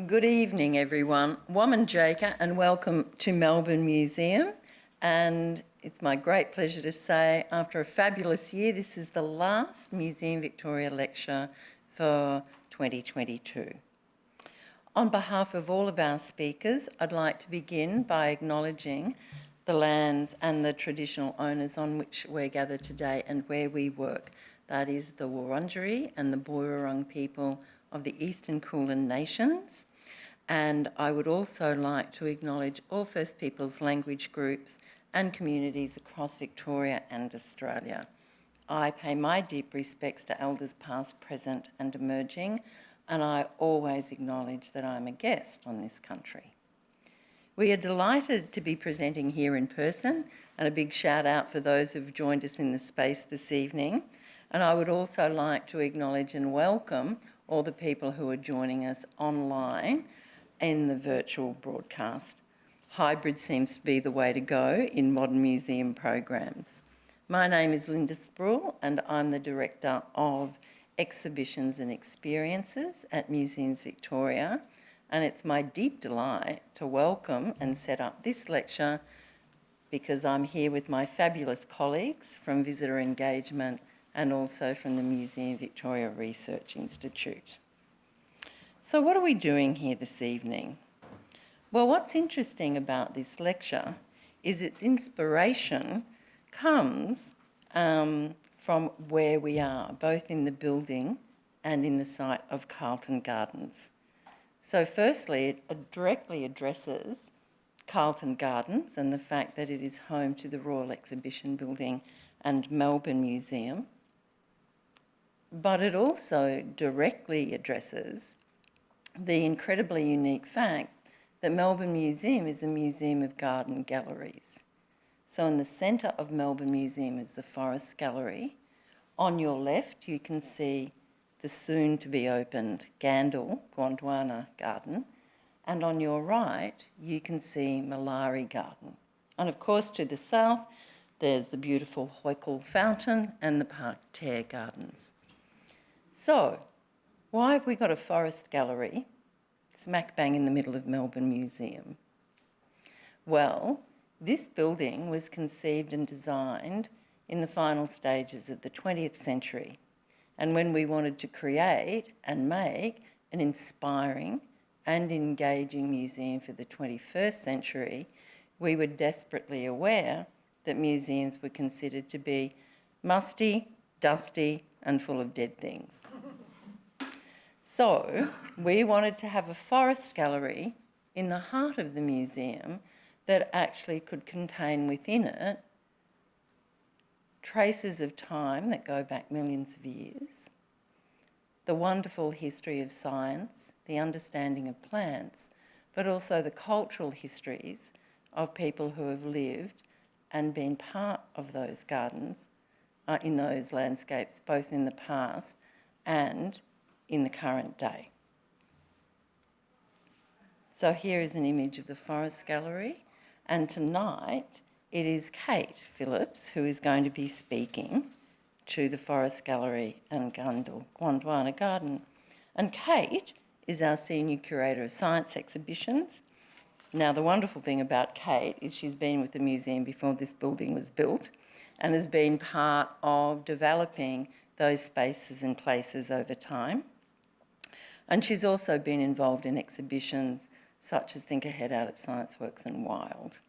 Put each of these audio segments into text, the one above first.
Good evening, everyone. Waman Jaka, and welcome to Melbourne Museum. And it's my great pleasure to say, after a fabulous year, this is the last Museum Victoria lecture for 2022. On behalf of all of our speakers, I'd like to begin by acknowledging the lands and the traditional owners on which we're gathered today and where we work. That is the Wurundjeri and the Boiwurrung people of the Eastern Kulin Nations. And I would also like to acknowledge all First Peoples language groups and communities across Victoria and Australia. I pay my deep respects to elders past, present and emerging, and I always acknowledge that I'm a guest on this country. We are delighted to be presenting here in person, and a big shout out for those who've joined us in the space this evening. And I would also like to acknowledge and welcome all the people who are joining us online in the virtual broadcast. Hybrid seems to be the way to go in modern museum programs. My name is Linda Sproul and I'm the Director of Exhibitions and Experiences at Museums Victoria, and it's my deep delight to welcome and set up this lecture because I'm here with my fabulous colleagues from Visitor Engagement and also from the Museum Victoria Research Institute. So what are we doing here this evening? Well, what's interesting about this lecture is its inspiration comes from where we are, both in the building and in the site of Carlton Gardens. So firstly, it directly addresses Carlton Gardens and the fact that it is home to the Royal Exhibition Building and Melbourne Museum. But it also directly addresses the incredibly unique fact that Melbourne Museum is a museum of garden galleries. So in the centre of Melbourne Museum is the Forest Gallery. On your left, you can see the soon-to-be opened Candelwana Garden. And on your right, you can see Malari Garden. And of course, to the south, there's the beautiful Hoykel Fountain and the Parterre Gardens. So, why have we got a forest gallery smack bang in the middle of Melbourne Museum? Well, this building was conceived and designed in the final stages of the 20th century. And when we wanted to create and make an inspiring and engaging museum for the 21st century, we were desperately aware that museums were considered to be musty, dusty, and full of dead things. So we wanted to have a forest gallery in the heart of the museum that actually could contain within it traces of time that go back millions of years, the wonderful history of science, the understanding of plants, but also the cultural histories of people who have lived and been part of those gardens, in those landscapes, both in the past and in the current day. So here is an image of the Forest Gallery, and tonight it is Kate Phillips who is going to be speaking to the Forest Gallery and Candelwana Garden. And Kate is our Senior Curator of Science Exhibitions. Now, the wonderful thing about Kate is she's been with the museum before this building was built and has been part of developing those spaces and places over time. And she's also been involved in exhibitions such as Think Ahead out at ScienceWorks and Wild.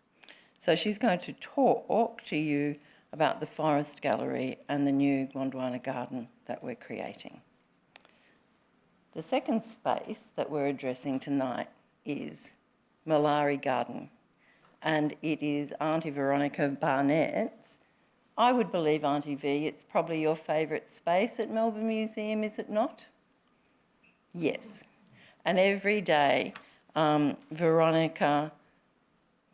So she's going to talk to you about the Forest Gallery and the new Candelwana Garden that we're creating. The second space that we're addressing tonight is Malari Garden, and it is Auntie Veronica Barnett's. I would believe, Auntie V, it's probably your favourite space at Melbourne Museum, is it not? Yes. And every day, Veronica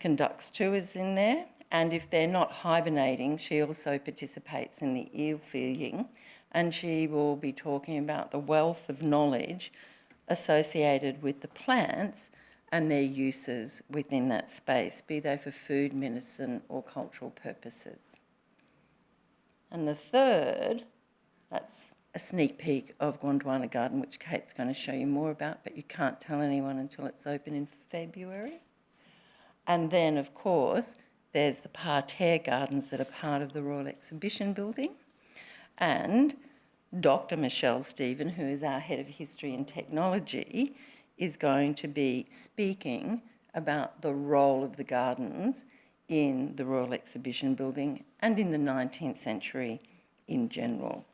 conducts tours in there, and if they're not hibernating, she also participates in the eel feeding, and she will be talking about the wealth of knowledge associated with the plants and their uses within that space, be they for food, medicine or cultural purposes. And the third, that's a sneak peek of Candelwana Garden, which Kate's going to show you more about, but you can't tell anyone until it's open in February. And then, of course, there's the parterre gardens that are part of the Royal Exhibition Building. And Dr. Michelle Stephen, who is our Head of History and Technology, is going to be speaking about the role of the gardens in the Royal Exhibition Building and in the 19th century in general.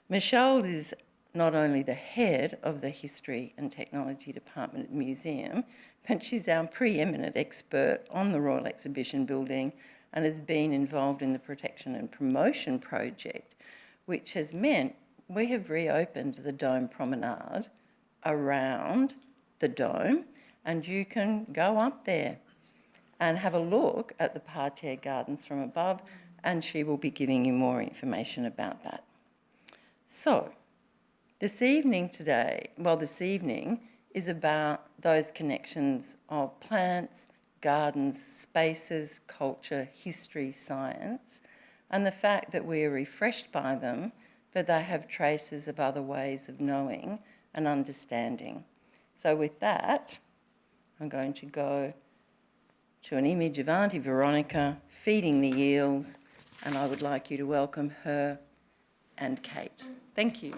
Michelle is not only the head of the History and Technology Department at the museum, but she's our preeminent expert on the Royal Exhibition Building and has been involved in the protection and promotion project, which has meant we have reopened the Dome Promenade around the Dome, and you can go up there and have a look at the parterre gardens from above, and she will be giving you more information about that. So, this evening is about those connections of plants, gardens, spaces, culture, history, science, and the fact that we are refreshed by them, but they have traces of other ways of knowing and understanding. So with that, I'm going to go to an image of Auntie Veronica feeding the eels, and I would like you to welcome her and Kate. Thank you.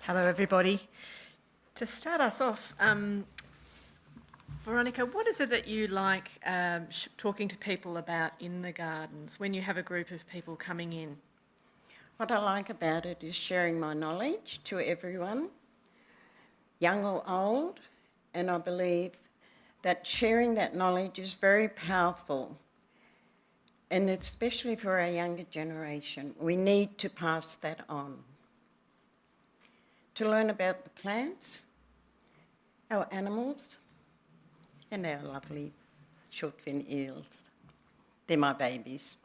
Hello, everybody. To start us off, Veronica, what is it that you like talking to people about in the gardens when you have a group of people coming in? What I like about it is sharing my knowledge to everyone, young or old, and I believe that sharing that knowledge is very powerful, and especially for our younger generation. We need to pass that on. To learn about the plants, our animals, and our lovely short-fin eels. They're my babies.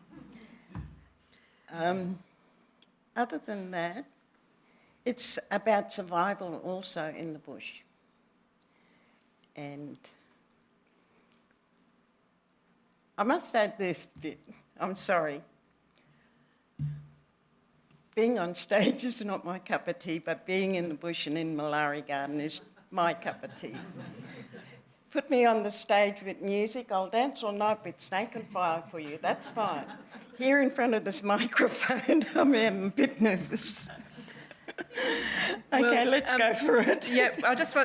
Other than that, it's about survival also in the bush. And I must add this bit, I'm sorry. Being on stage is not my cup of tea, but being in the bush and in Malaria Garden is my cup of tea. Put me on the stage with music, I'll dance all night with Snake and Fire for you, that's fine. Here in front of this microphone, I'm a bit nervous. Okay, let's go for it. Yeah,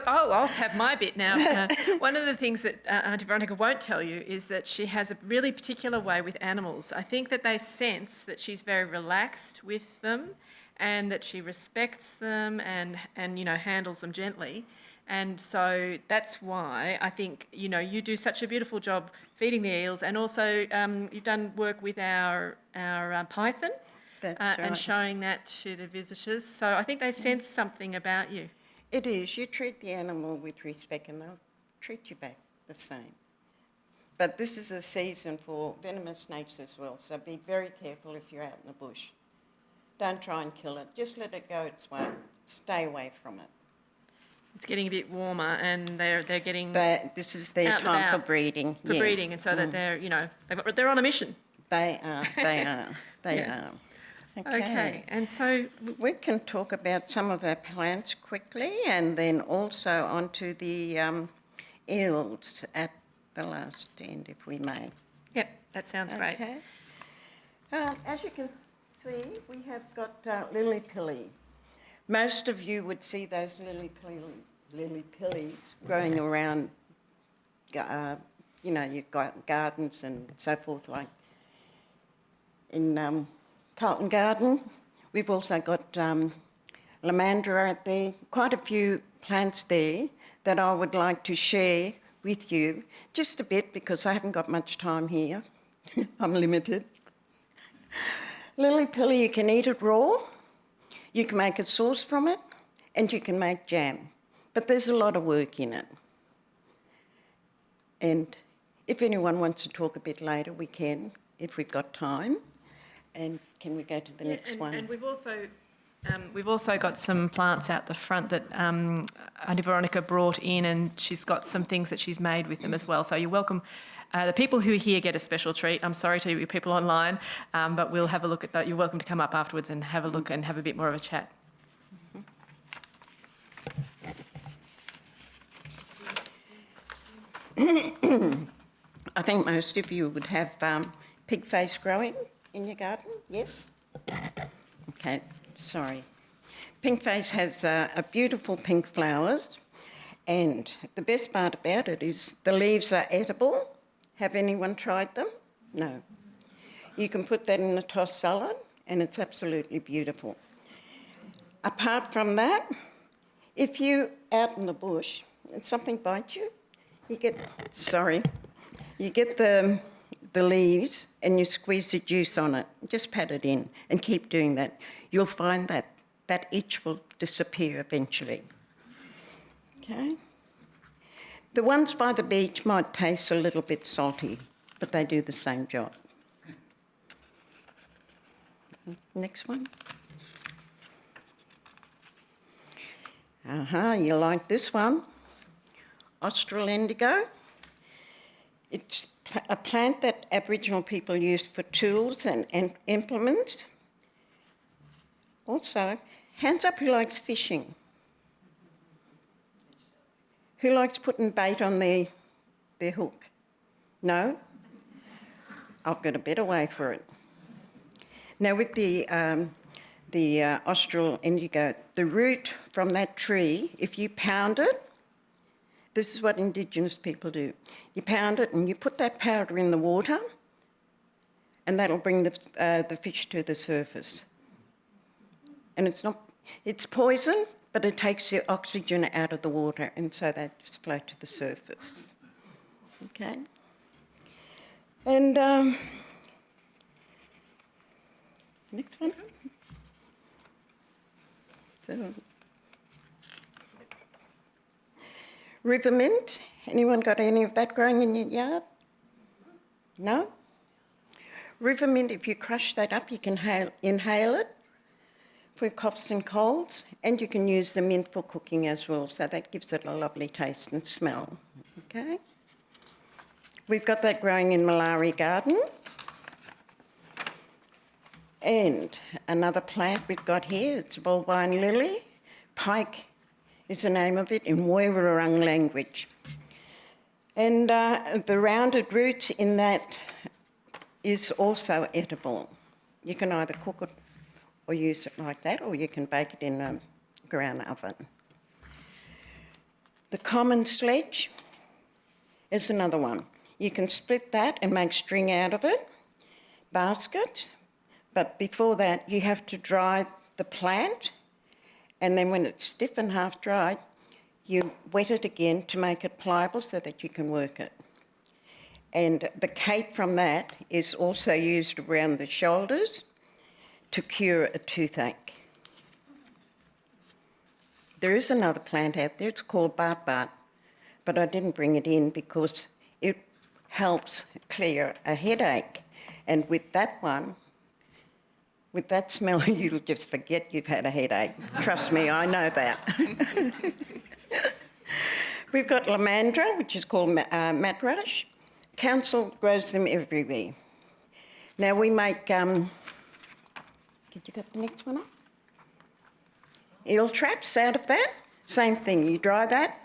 I'll have my bit now. One of the things that Auntie Veronica won't tell you is that she has a really particular way with animals. I think that they sense that she's very relaxed with them and that she respects them and handles them gently. And so that's why I think, you do such a beautiful job feeding the eels, and also you've done work with our python. That's right. And showing that to the visitors. So I think they sense something about you. It is. You treat the animal with respect and they'll treat you back the same. But this is a season for venomous snakes as well, so be very careful if you're out in the bush. Don't try and kill it. Just let it go its way. Stay away from it. It's getting a bit warmer and they're getting This is their time for breeding. For breeding, and so that they're on a mission. They are. They are. Okay, and so we can talk about some of our plants quickly and then also onto the eels at the last end, if we may. Yep, that sounds great. Okay. As you can see, we have got lily pilly. Most of you would see those lily pillies growing around, you've got gardens and so forth, like in Carlton Garden. We've also got lamandra out there, quite a few plants there that I would like to share with you, just a bit because I haven't got much time here. I'm limited. Lily pilly, you can eat it raw, you can make a sauce from it, and you can make jam. But there's a lot of work in it. And if anyone wants to talk a bit later, we can, if we've got time. And can we go to the next one? And we've also We've also got some plants out the front that Auntie Veronica brought in, and she's got some things that she's made with them as well. So you're welcome. The people who are here get a special treat. I'm sorry to you people online, but we'll have a look at that. You're welcome to come up afterwards and have a look and have a bit more of a chat. I think most of you would have pig face growing in your garden, yes? Okay, sorry. Pink face has a beautiful pink flowers, and the best part about it is the leaves are edible. Have anyone tried them? No. You can put that in a tossed salad, and it's absolutely beautiful. Apart from that, if you're out in the bush and something bites you, you get the leaves and you squeeze the juice on it. Just pat it in and keep doing that. You'll find that that itch will disappear eventually. Okay? The ones by the beach might taste a little bit salty, but they do the same job. Next one. You like this one. Austral indigo. It's a plant that Aboriginal people used for tools and implements. Also, hands up who likes fishing. Who likes putting bait on their hook? No? I've got a better way for it. Now with the Austral indigo, the root from that tree, if you pound it, this is what Indigenous people do. You pound it and you put that powder in the water, and that'll bring the fish to the surface. And it's poison, but it takes the oxygen out of the water, and so they just float to the surface. Okay? And next one. So, river mint. Anyone got any of that growing in your yard? No? River mint, if you crush that up, you can inhale it for coughs and colds, and you can use the mint for cooking as well, so that gives it a lovely taste and smell. Okay? We've got that growing in Melbourne Garden. And another plant we've got here, it's bulbine lily. Pike is the name of it in Woiwurrung language. And the rounded roots in that is also edible. You can either cook it or use it like that, or you can bake it in a ground oven. The common sledge is another one. You can split that and make string out of it, baskets, but before that you have to dry the plant, and then when it's stiff and half dried, you wet it again to make it pliable so that you can work it. And the cape from that is also used around the shoulders to cure a toothache. There is another plant out there, it's called bartbart, but I didn't bring it in because it helps clear a headache. And with that one, with that smell, you'll just forget you've had a headache. Trust me, I know that. We've got lamandra, which is called matrush. Council grows them everywhere. Now we make, did you get the next one up? Eel traps out of that. Same thing, you dry that.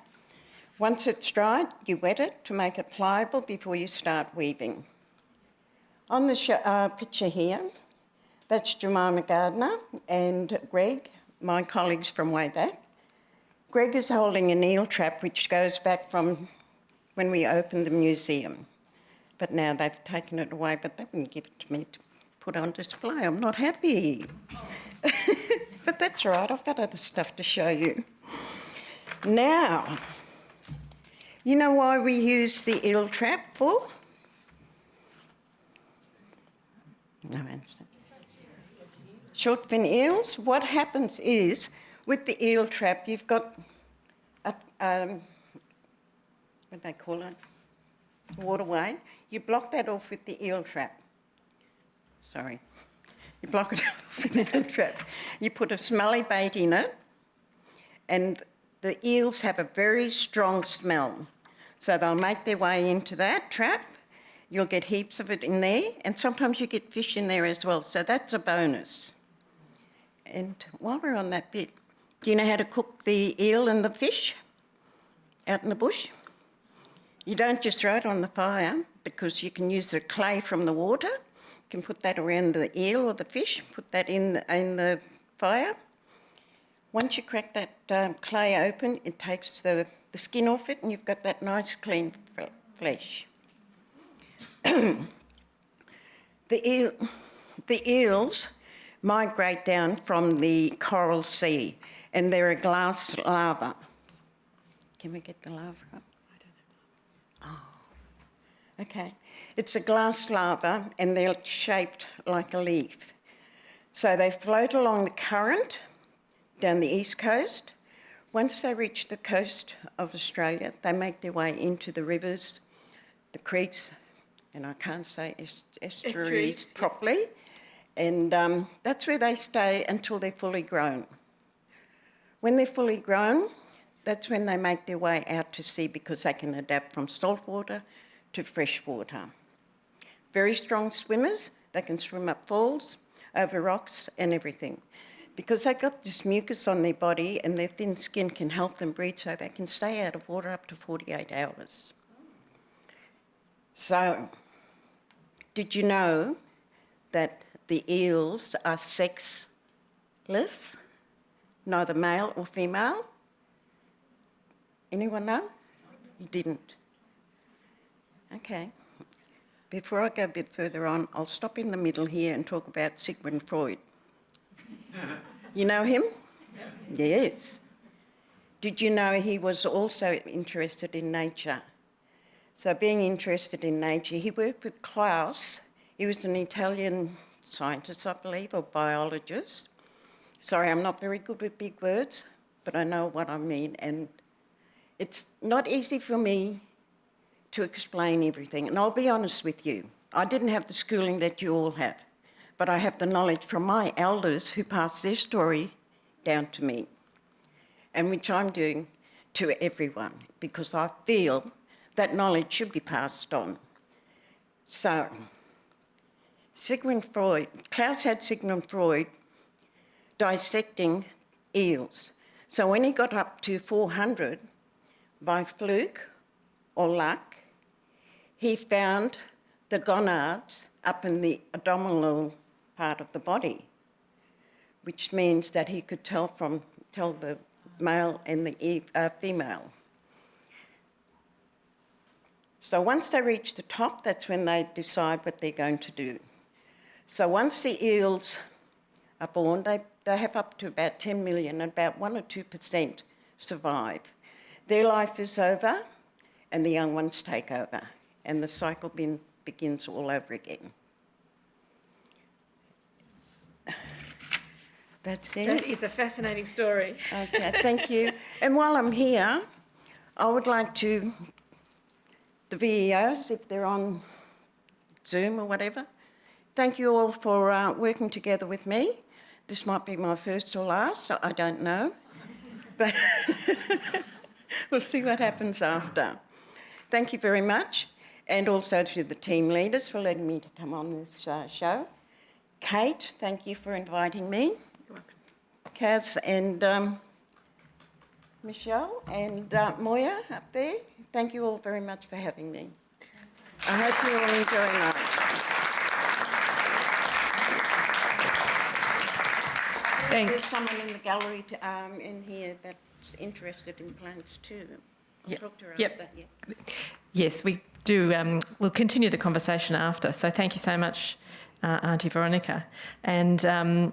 Once it's dried, you wet it to make it pliable before you start weaving. On the picture here, that's Jemima Gardner and Greg, my colleagues from way back. Greg is holding an eel trap which goes back from when we opened the museum. But now they've taken it away, but they wouldn't give it to me to put on display. I'm not happy. But that's all right, I've got other stuff to show you. Now, you know why we use the eel trap for? No answer. Short fin eels. What happens is, with the eel trap, you've got a, what do they call it? Waterway. You block that off with the eel trap. Sorry. You block it off with a little trap. You put a smelly bait in it, and the eels have a very strong smell. So they'll make their way into that trap. You'll get heaps of it in there, and sometimes you get fish in there as well. So that's a bonus. And while we're on that bit, do you know how to cook the eel and the fish out in the bush? You don't just throw it on the fire, because you can use the clay from the water. You can put that around the eel or the fish, put that in the fire. Once you crack that clay open, it takes the skin off it, and you've got that nice clean flesh. The eels migrate down from the coral sea, and they're a glass larva. Can we get the larva up? I don't know. Oh, okay. It's a glass larva, and they're shaped like a leaf. So they float along the current down the east coast. Once they reach the coast of Australia, they make their way into the rivers, the creeks, and I can't say estuaries properly, and that's where they stay until they're fully grown. When they're fully grown, that's when they make their way out to sea, because they can adapt from salt water to fresh water. Very strong swimmers. They can swim up falls, over rocks and everything. Because they've got this mucus on their body, and their thin skin can help them breathe, so they can stay out of water up to 48 hours. So, did you know that the eels are sexless, neither male or female? Anyone know? You didn't. Okay. Before I go a bit further on, I'll stop in the middle here and talk about Sigmund Freud. You know him? Yes. Did you know he was also interested in nature? So being interested in nature, he worked with Klaus. He was an Italian scientist, I believe, or biologist. Sorry, I'm not very good with big words, but I know what I mean. And it's not easy for me to explain everything. And I'll be honest with you, I didn't have the schooling that you all have, but I have the knowledge from my elders who passed their story down to me, and which I'm doing to everyone, because I feel that knowledge should be passed on. So, Sigmund Freud, Klaus had Sigmund Freud dissecting eels. So when he got up to 400, by fluke or luck, he found the gonads up in the abdominal part of the body, which means that he could tell the male and the female. So once they reach the top, that's when they decide what they're going to do. So once the eels are born, they have up to about 10 million, and about 1 or 2% survive. Their life is over, and the young ones take over, and the cycle begins all over again. That's it. That is a fascinating story. Okay, thank you. And while I'm here, I would like to, the VEOs, if they're on Zoom or whatever, thank you all for working together with me. This might be my first or last, I don't know, but we'll see what happens after. Thank you very much, and also to the team leaders for letting me to come on this show. Kate, thank you for inviting me. You're welcome. Kaz and Michelle and Moya up there, thank you all very much for having me. I hope you all enjoy life. There's someone in the gallery in here that's interested in plants too. I'll talk to her after. Yeah. Yes, we do. We'll continue the conversation after. So thank you so much, Auntie Veronica. And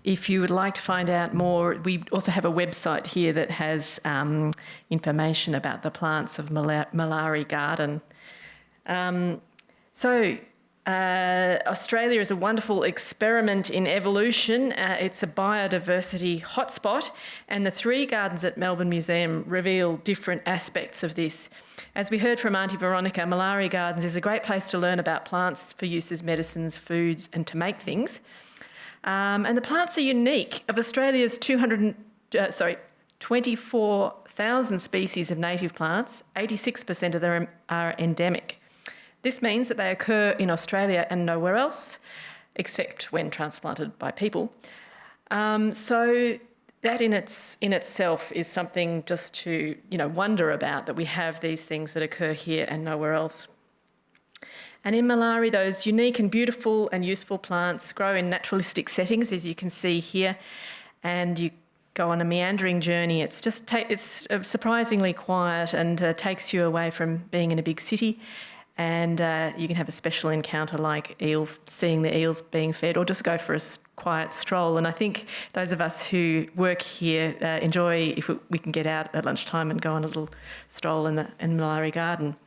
if you would like to find out more, we also have a website here that has information about the plants of Melbourne Garden. Australia is a wonderful experiment in evolution. It's a biodiversity hotspot, and the 3 gardens at Melbourne Museum reveal different aspects of this. As we heard from Auntie Veronica, Melbourne Gardens is a great place to learn about plants for use as medicines, foods, and to make things. And the plants are unique. Of Australia's 24,000 species of native plants, 86% of them are endemic. This means that they occur in Australia and nowhere else, except when transplanted by people. So that in itself is something just to wonder about, that we have these things that occur here and nowhere else. And in Malawi, those unique and beautiful and useful plants grow in naturalistic settings, as you can see here, and you go on a meandering journey. It's surprisingly quiet and takes you away from being in a big city. And you can have a special encounter like seeing the eels being fed, or just go for a quiet stroll. And I think those of us who work here enjoy if we can get out at lunchtime and go on a little stroll in Malawi Garden.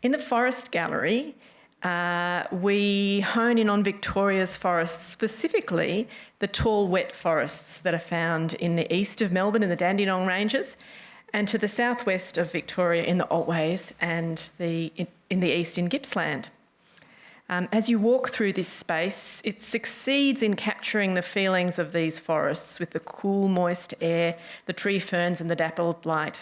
In the Forest Gallery, we hone in on Victoria's forests, specifically the tall wet forests that are found in the east of Melbourne in the Dandenong Ranges, and to the southwest of Victoria in the Otways and in the east in Gippsland. As you walk through this space, it succeeds in capturing the feelings of these forests with the cool, moist air, the tree ferns and the dappled light.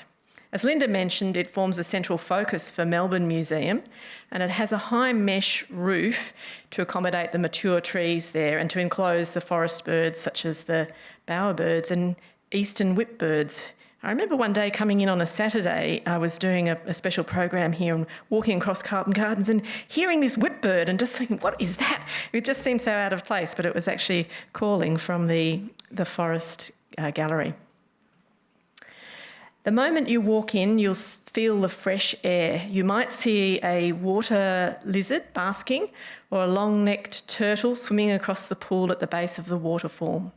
As Linda mentioned, it forms a central focus for Melbourne Museum, and it has a high mesh roof to accommodate the mature trees there and to enclose the forest birds such as the bowerbirds and eastern whipbirds. I remember one day coming in on a Saturday, I was doing a special program here and walking across Carlton Gardens and hearing this whipbird and just thinking, what is that? It just seemed so out of place, but it was actually calling from the Forest Gallery. The moment you walk in, you'll feel the fresh air. You might see a water lizard basking or a long-necked turtle swimming across the pool at the base of the waterfall.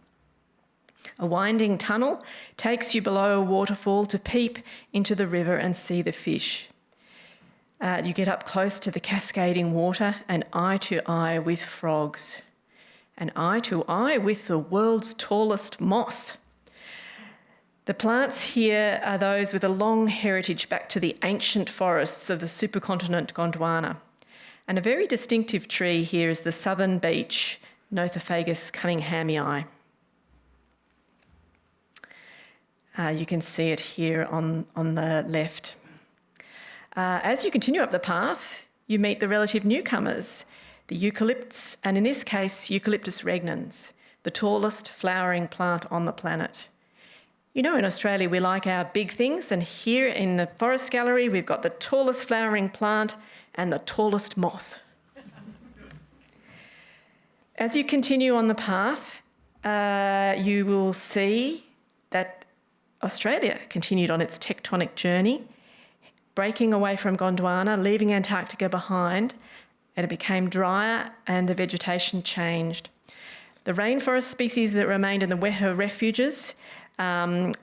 A winding tunnel takes you below a waterfall to peep into the river and see the fish. You get up close to the cascading water and eye to eye with frogs. And eye to eye with the world's tallest moss. The plants here are those with a long heritage back to the ancient forests of the supercontinent Gondwana. And a very distinctive tree here is the southern beech, Nothofagus cunninghamii. You can see it here on the left. As you continue up the path, you meet the relative newcomers, the eucalypts, and in this case, Eucalyptus regnans, the tallest flowering plant on the planet. In Australia, we like our big things, and here in the Forest Gallery, we've got the tallest flowering plant and the tallest moss. As you continue on the path, you will see that Australia continued on its tectonic journey, breaking away from Gondwana, leaving Antarctica behind, and it became drier and the vegetation changed. The rainforest species that remained in the wetter refuges and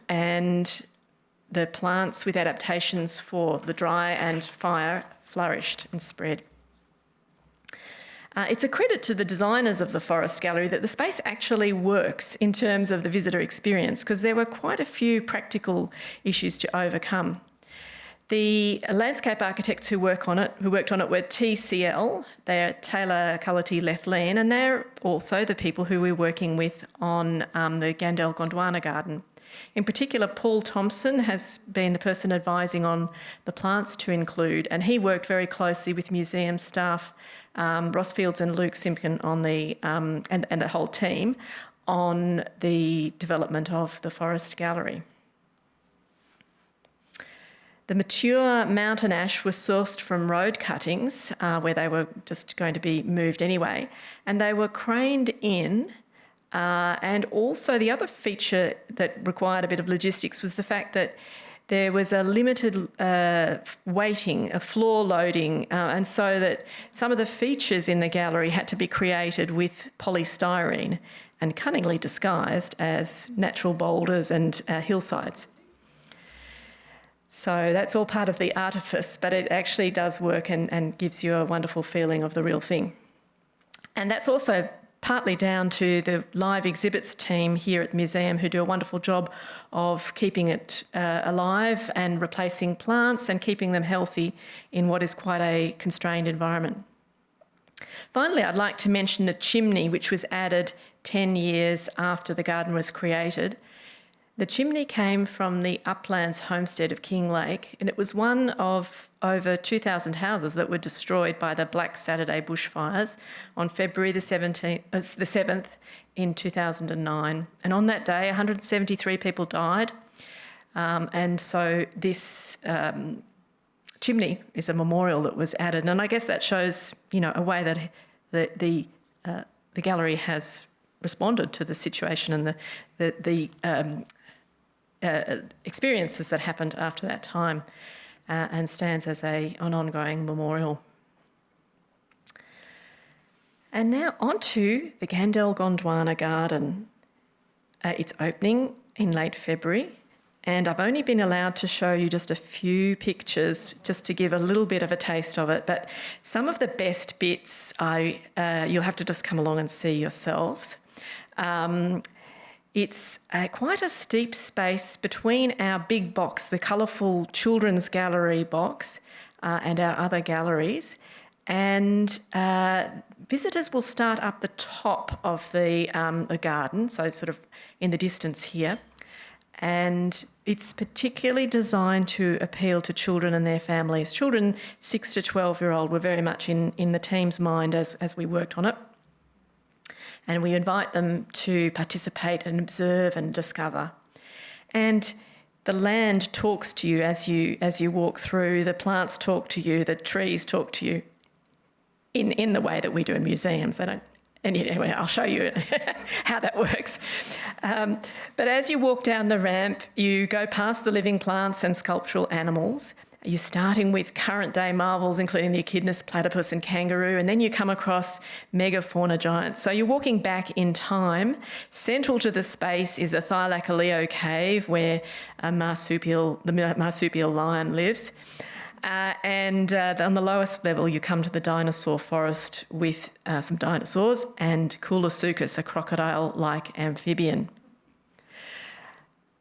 the plants with adaptations for the dry and fire flourished and spread. It's a credit to the designers of the Forest Gallery that the space actually works in terms of the visitor experience, because there were quite a few practical issues to overcome. The landscape architects who worked on it were TCL, they're Taylor Cullity Lethlean, and they're also the people who we're working with on the Candelwana Garden. In particular, Paul Thompson has been the person advising on the plants to include, and he worked very closely with museum staff, Ross Fields and Luke Simpkin on and the whole team on the development of the Forest Gallery. The mature mountain ash was sourced from road cuttings where they were just going to be moved anyway, and they were craned in. And also the other feature that required a bit of logistics was the fact that there was a limited weighting, a floor loading, and so that some of the features in the gallery had to be created with polystyrene and cunningly disguised as natural boulders and hillsides. So that's all part of the artifice, but it actually does work and gives you a wonderful feeling of the real thing. And that's also partly down to the live exhibits team here at the museum, who do a wonderful job of keeping it alive and replacing plants and keeping them healthy in what is quite a constrained environment. Finally, I'd like to mention the chimney, which was added 10 years after the garden was created. The chimney came from the Uplands homestead of Kinglake, and it was one of over 2,000 houses that were destroyed by the Black Saturday bushfires on February the 7th in 2009. And on that day, 173 people died. And so this chimney is a memorial that was added. And I guess that shows, a way that the gallery has responded to the situation and the experiences that happened after that time, and stands as an ongoing memorial. And now on to the Candelwana Garden. It's opening in late February, and I've only been allowed to show you just a few pictures just to give a little bit of a taste of it, but some of the best bits you'll have to just come along and see yourselves. It's quite a steep space between our big box, the colourful children's gallery box, and our other galleries. And visitors will start up the top of the garden, so sort of in the distance here. And it's particularly designed to appeal to children and their families. Children 6 to 12-year-old were very much in the team's mind as we worked on it. And we invite them to participate and observe and discover. And the land talks to you as you walk through. The plants talk to you. The trees talk to you in the way that we do in museums. They don't. Anyway, I'll show you how that works. But as you walk down the ramp, you go past the living plants and sculptural animals. You're starting with current day marvels, including the echidnas, platypus and kangaroo, and then you come across megafauna giants. So you're walking back in time. Central to the space is a Thylacoleo cave where the marsupial lion lives. And on the lowest level, you come to the dinosaur forest with some dinosaurs and Coolosuchus, a crocodile-like amphibian.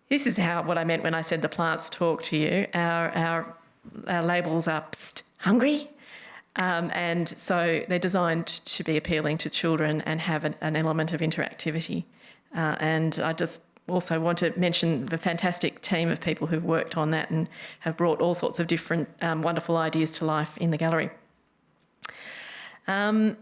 This is what I meant when I said the plants talk to you. Our labels are psst, hungry, and so they're designed to be appealing to children and have an element of interactivity. And I just also want to mention the fantastic team of people who've worked on that and have brought all sorts of different wonderful ideas to life in the gallery. But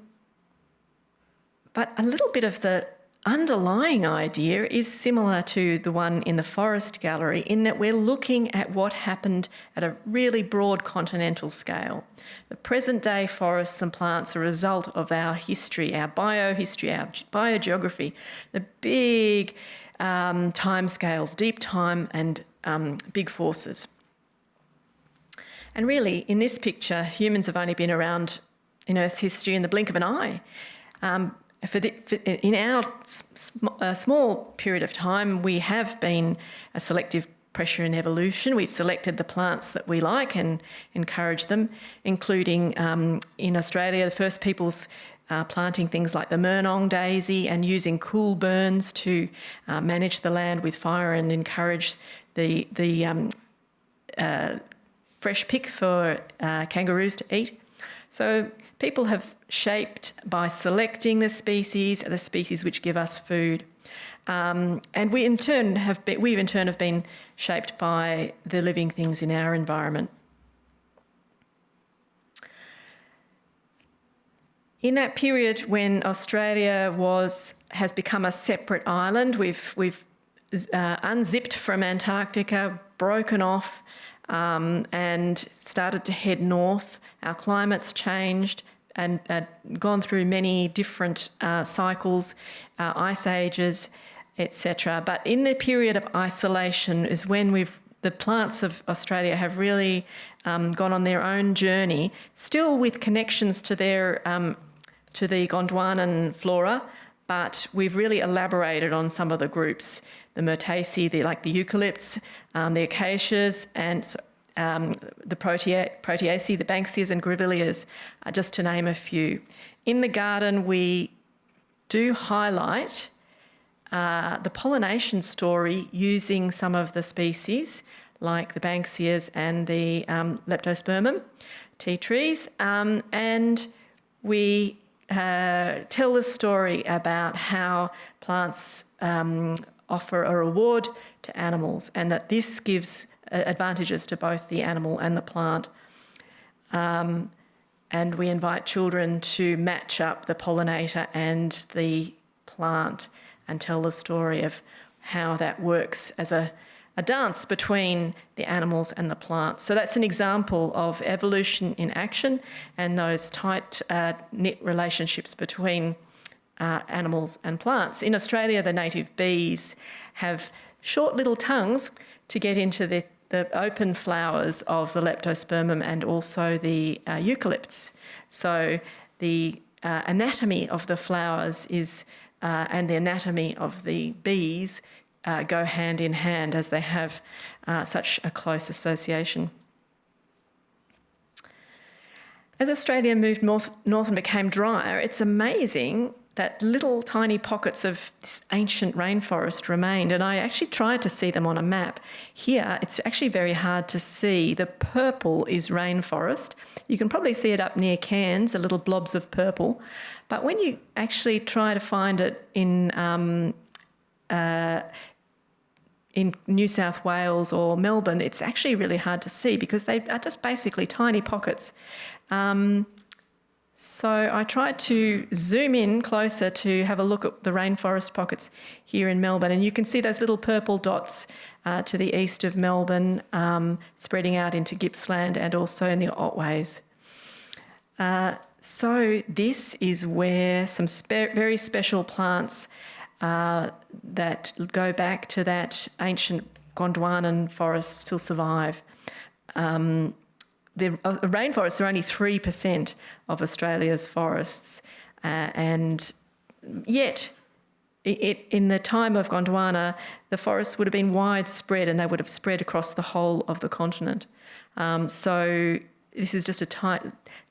a little bit of the underlying idea is similar to the one in the Forest Gallery in that we're looking at what happened at a really broad continental scale. The present-day forests and plants are a result of our history, our biohistory, our biogeography, the big time scales, deep time and big forces. And really, in this picture, humans have only been around in Earth's history in the blink of an eye. In our small period of time, we have been a selective pressure in evolution. We've selected the plants that we like and encouraged them, including in Australia, the first peoples planting things like the Murnong daisy and using cool burns to manage the land with fire and encourage the fresh pick for kangaroos to eat. So people have shaped by selecting the species which give us food. And we've in turn have been shaped by the living things in our environment. In that period when Australia has become a separate island, we've unzipped from Antarctica, broken off, and started to head north. Our climate's changed and gone through many different cycles, ice ages, etc. But in the period of isolation is when the plants of Australia have really gone on their own journey, still with connections to to the Gondwanan flora, but we've really elaborated on some of the groups, the Myrtaceae, like the eucalypts, the acacias, and the Proteaceae, the Banksias and Grevilleas, just to name a few. In the garden, we do highlight the pollination story using some of the species, like the Banksias and the Leptospermum tea trees, and we tell the story about how plants offer a reward to animals, and that this gives advantages to both the animal and the plant. And we invite children to match up the pollinator and the plant and tell the story of how that works as a dance between the animals and the plants. So that's an example of evolution in action and those tight knit relationships between animals and plants. In Australia, the native bees have short little tongues to get into the open flowers of the leptospermum and also the eucalypts. So the anatomy of the flowers is and the anatomy of the bees go hand in hand, as they have such a close association. As Australia moved north and became drier, it's amazing that little tiny pockets of this ancient rainforest remained, and I actually tried to see them on a map. Here, it's actually very hard to see. The purple is rainforest. You can probably see it up near Cairns, the little blobs of purple. But when you actually try to find it in New South Wales or Melbourne, it's actually really hard to see because they are just basically tiny pockets. So I tried to zoom in closer to have a look at the rainforest pockets here in Melbourne, and you can see those little purple dots to the east of Melbourne, spreading out into Gippsland and also in the Otways. So this is where some very special plants that go back to that ancient Gondwanan forest still survive. The rainforests are only 3% of Australia's forests, and yet in the time of Gondwana, the forests would have been widespread and they would have spread across the whole of the continent. So this is just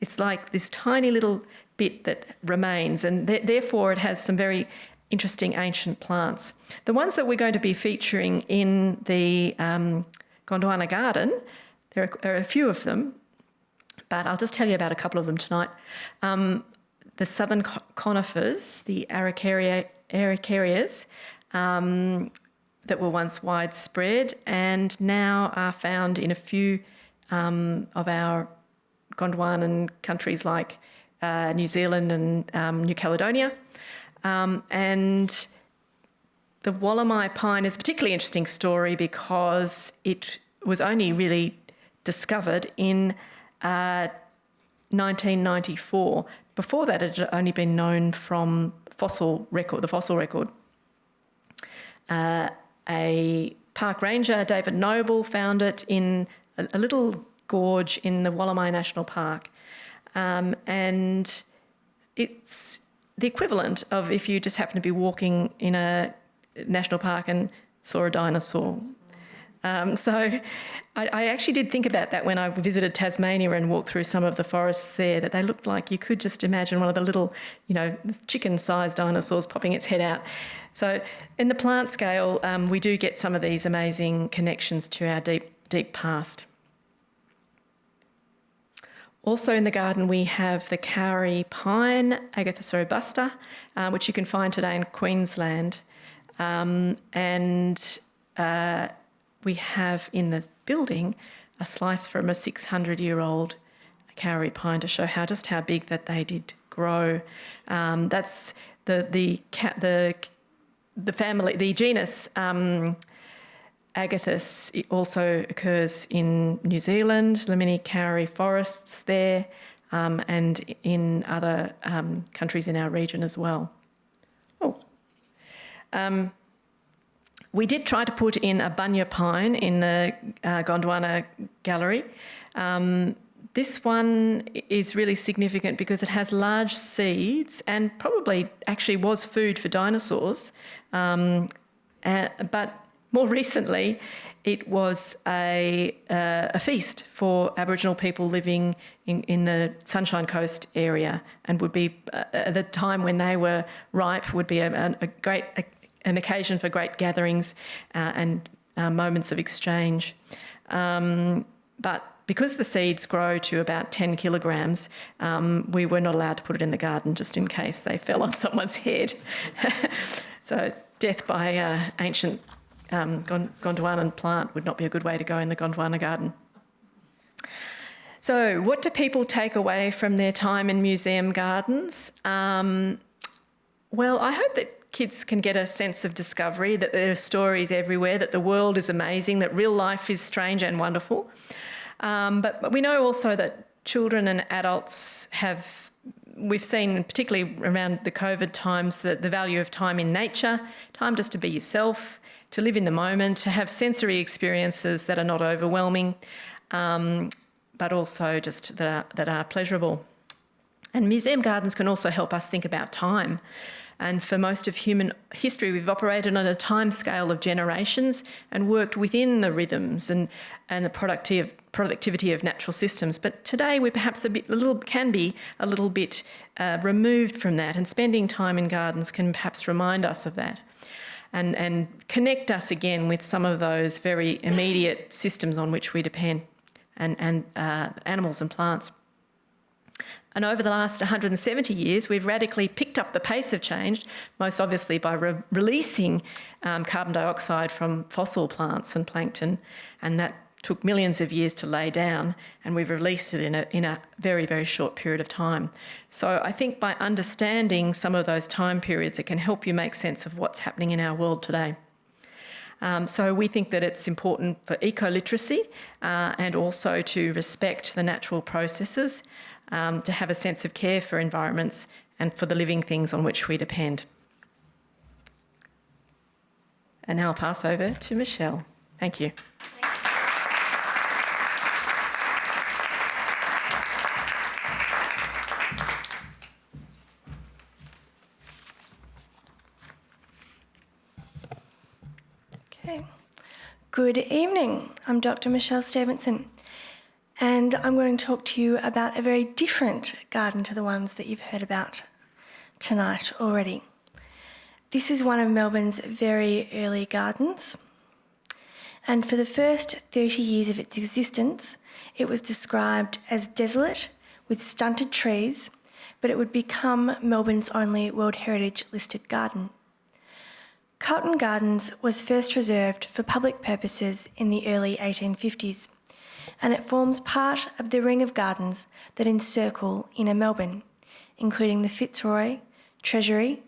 it's like this tiny little bit that remains, and therefore it has some very interesting ancient plants. The ones that we're going to be featuring in the Candelwana Garden, there are a few of them, but I'll just tell you about a couple of them tonight. The southern conifers, the araucarias, that were once widespread and now are found in a few of our Gondwanan countries like New Zealand and New Caledonia. And the Wallamai pine is a particularly interesting story because it was only really discovered in 1994. Before that, it had only been known from the fossil record. A park ranger, David Noble, found it in a little gorge in the Wallamai National Park. And it's the equivalent of if you just happen to be walking in a national park and saw a dinosaur. So I actually did think about that when I visited Tasmania and walked through some of the forests there, that they looked like you could just imagine one of the little, chicken-sized dinosaurs popping its head out. So in the plant scale, we do get some of these amazing connections to our deep past. Also in the garden, we have the kauri pine, Agathis robusta, which you can find today in Queensland. We have in the building a slice from a 600-year-old kauri pine to show how big that they did grow. That's the family, the genus Agathis. It also occurs in New Zealand, Lamini kauri forests there, and in other countries in our region as well. We did try to put in a bunya pine in the Gondwana gallery. This one is really significant because it has large seeds and probably actually was food for dinosaurs. But more recently, it was a feast for Aboriginal people living in the Sunshine Coast area, and would be, at the time when they were ripe, would be an occasion for great gatherings and moments of exchange. But because the seeds grow to about 10 kilograms, we were not allowed to put it in the garden just in case they fell on someone's head. So death by ancient Gondwanan plant would not be a good way to go in the Gondwana Garden. So what do people take away from their time in museum gardens? Well, I hope that kids can get a sense of discovery, that there are stories everywhere, that the world is amazing, that real life is strange and wonderful. But we know also that children and adults we've seen, particularly around the COVID times, that the value of time in nature, time just to be yourself, to live in the moment, to have sensory experiences that are not overwhelming, but also just that are pleasurable. And museum gardens can also help us think about time. And for most of human history, we've operated on a time scale of generations and worked within the rhythms and the productivity of natural systems. But today we perhaps can be a little bit removed from that, and spending time in gardens can perhaps remind us of that and connect us again with some of those very immediate systems on which we depend, and animals and plants. And over the last 170 years, we've radically picked up the pace of change, most obviously by releasing carbon dioxide from fossil plants and plankton, and that took millions of years to lay down, and we've released it in a very, very short period of time. So I think by understanding some of those time periods, it can help you make sense of what's happening in our world today. So we think that it's important for eco-literacy and also to respect the natural processes, to have a sense of care for environments and for the living things on which we depend. And now I'll pass over to Michelle. Thank you. Okay. Good evening. I'm Dr. Michelle Stevenson, and I'm going to talk to you about a very different garden to the ones that you've heard about tonight already. This is one of Melbourne's very early gardens, and for the first 30 years of its existence, it was described as desolate with stunted trees, but it would become Melbourne's only World Heritage listed garden. Carlton Gardens was first reserved for public purposes in the early 1850s, and it forms part of the ring of gardens that encircle inner Melbourne, including the Fitzroy, Treasury,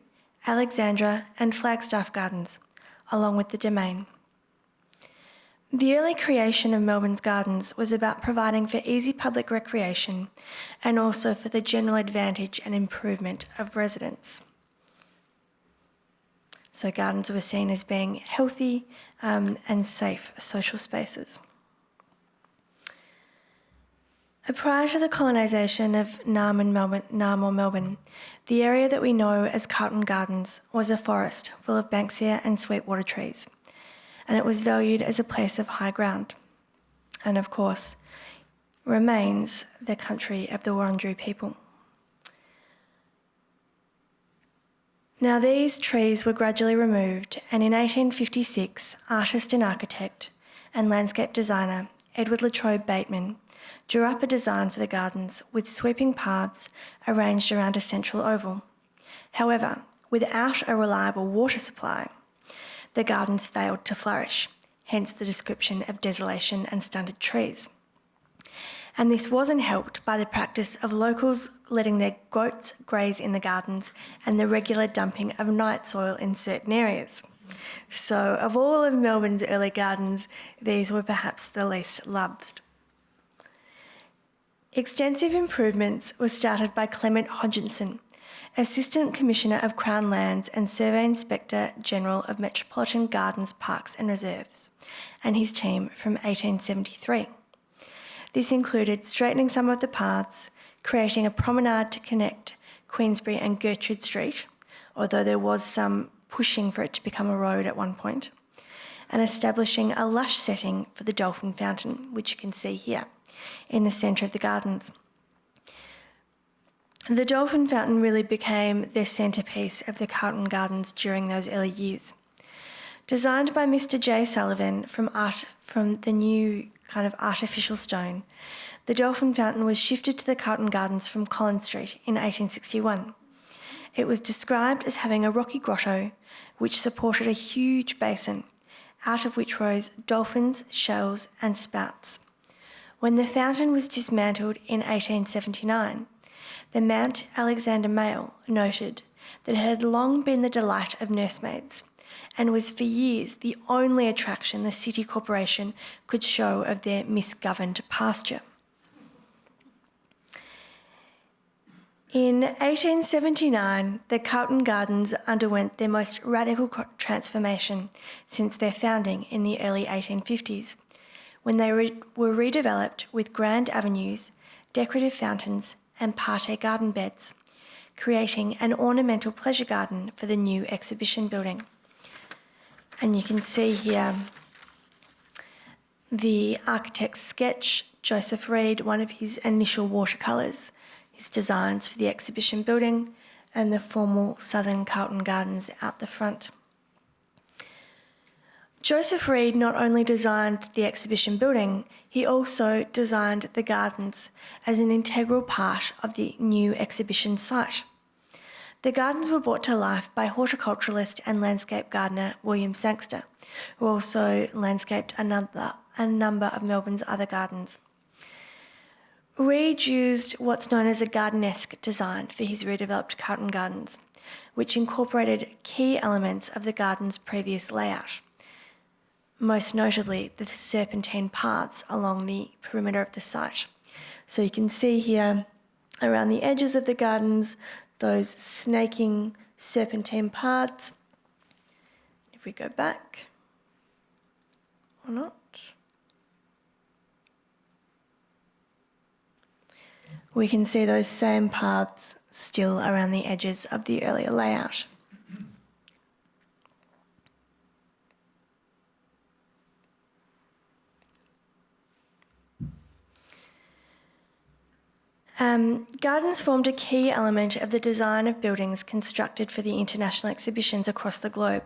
Alexandra and Flagstaff Gardens, along with the Domain. The early creation of Melbourne's gardens was about providing for easy public recreation and also for the general advantage and improvement of residents. So gardens were seen as being healthy and safe social spaces. Prior to the colonisation of Narm or Melbourne, the area that we know as Carlton Gardens was a forest full of banksia and sweetwater trees, and it was valued as a place of high ground, and of course remains the country of the Wurundjeri people. Now these trees were gradually removed, and in 1856 artist and architect and landscape designer Edward Latrobe Bateman drew up a design for the gardens with sweeping paths arranged around a central oval. However, without a reliable water supply, the gardens failed to flourish, hence the description of desolation and stunted trees. And this wasn't helped by the practice of locals letting their goats graze in the gardens and the regular dumping of night soil in certain areas. So of all of Melbourne's early gardens, these were perhaps the least loved. Extensive improvements were started by Clement Hodgkinson, Assistant Commissioner of Crown Lands and Survey Inspector General of Metropolitan Gardens, Parks and Reserves, and his team from 1873. This included straightening some of the paths, creating a promenade to connect Queensbury and Gertrude Street, although there was some pushing for it to become a road at one point, and establishing a lush setting for the Dolphin Fountain, which you can see here in the centre of the gardens. The Dolphin Fountain really became the centrepiece of the Carlton Gardens during those early years. Designed by Mr. J. Sullivan from the new kind of artificial stone, the Dolphin Fountain was shifted to the Carlton Gardens from Collins Street in 1861. It was described as having a rocky grotto which supported a huge basin, out of which rose dolphins, shells and spouts. When the fountain was dismantled in 1879, the Mount Alexander Mail noted that it had long been the delight of nursemaids and was for years the only attraction the City Corporation could show of their misgoverned pasture. In 1879, the Carlton Gardens underwent their most radical transformation since their founding in the early 1850s, when they were redeveloped with grand avenues, decorative fountains and parterre garden beds, creating an ornamental pleasure garden for the new exhibition building. And you can see here the architect's sketch, Joseph Reed, one of his initial watercolours, his designs for the exhibition building, and the formal Southern Carlton Gardens out the front. Joseph Reed not only designed the exhibition building, he also designed the gardens as an integral part of the new exhibition site. The gardens were brought to life by horticulturalist and landscape gardener William Sangster, who also landscaped a number of Melbourne's other gardens. Reed used what's known as a gardenesque design for his redeveloped Carlton Gardens, which incorporated key elements of the garden's previous layout, most notably the serpentine paths along the perimeter of the site. So you can see here around the edges of the gardens those snaking serpentine paths. If we go back, or not, we can see those same paths still around the edges of the earlier layout. Gardens formed a key element of the design of buildings constructed for the international exhibitions across the globe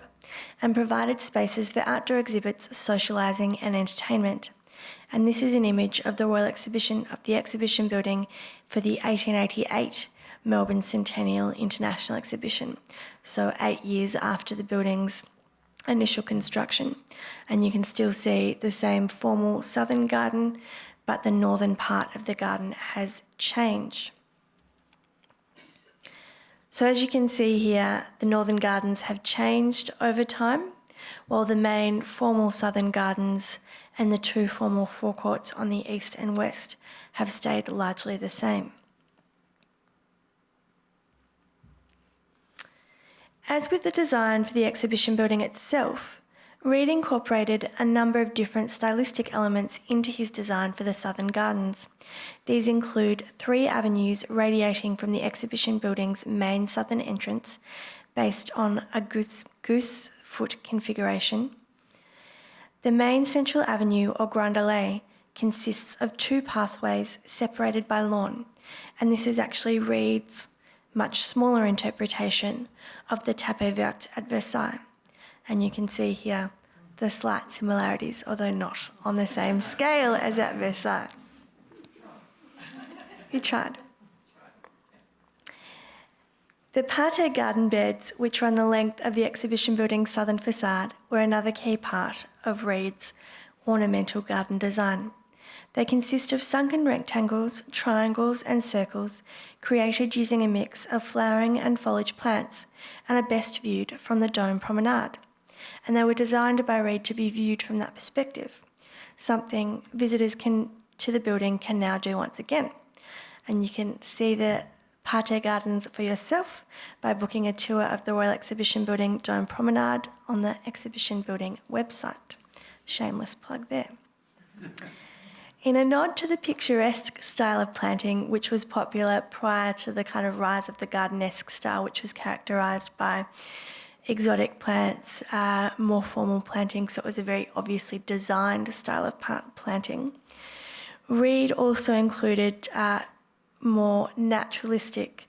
and provided spaces for outdoor exhibits, socialising and entertainment. And this is an image of the exhibition building for the 1888 Melbourne Centennial International Exhibition, so 8 years after the building's initial construction. And you can still see the same formal southern garden, but the northern part of the garden has changed. So as you can see here, the northern gardens have changed over time, while the main formal southern gardens and the two formal forecourts on the east and west have stayed largely the same. As with the design for the exhibition building itself, Reed incorporated a number of different stylistic elements into his design for the southern gardens. These include 3 avenues radiating from the exhibition building's main southern entrance, based on a goose foot configuration. The main central avenue, or Grand Allée, consists of 2 pathways separated by lawn, and this is actually Reed's much smaller interpretation of the Tapis Vert at Versailles. And you can see here the slight similarities, although not on the same scale as at Versailles. He tried. The parterre garden beds, which run the length of the exhibition building's southern facade, were another key part of Reed's ornamental garden design. They consist of sunken rectangles, triangles and circles created using a mix of flowering and foliage plants and are best viewed from the Dome Promenade. And they were designed by Reed to be viewed from that perspective, something visitors to the building can now do once again. And you can see the parterre gardens for yourself by booking a tour of the Royal Exhibition Building Dome Promenade on the Exhibition Building website. Shameless plug there. In a nod to the picturesque style of planting, which was popular prior to the kind of rise of the gardenesque style, which was characterised by exotic plants, more formal planting, so it was a very obviously designed style of planting. Reed also included more naturalistic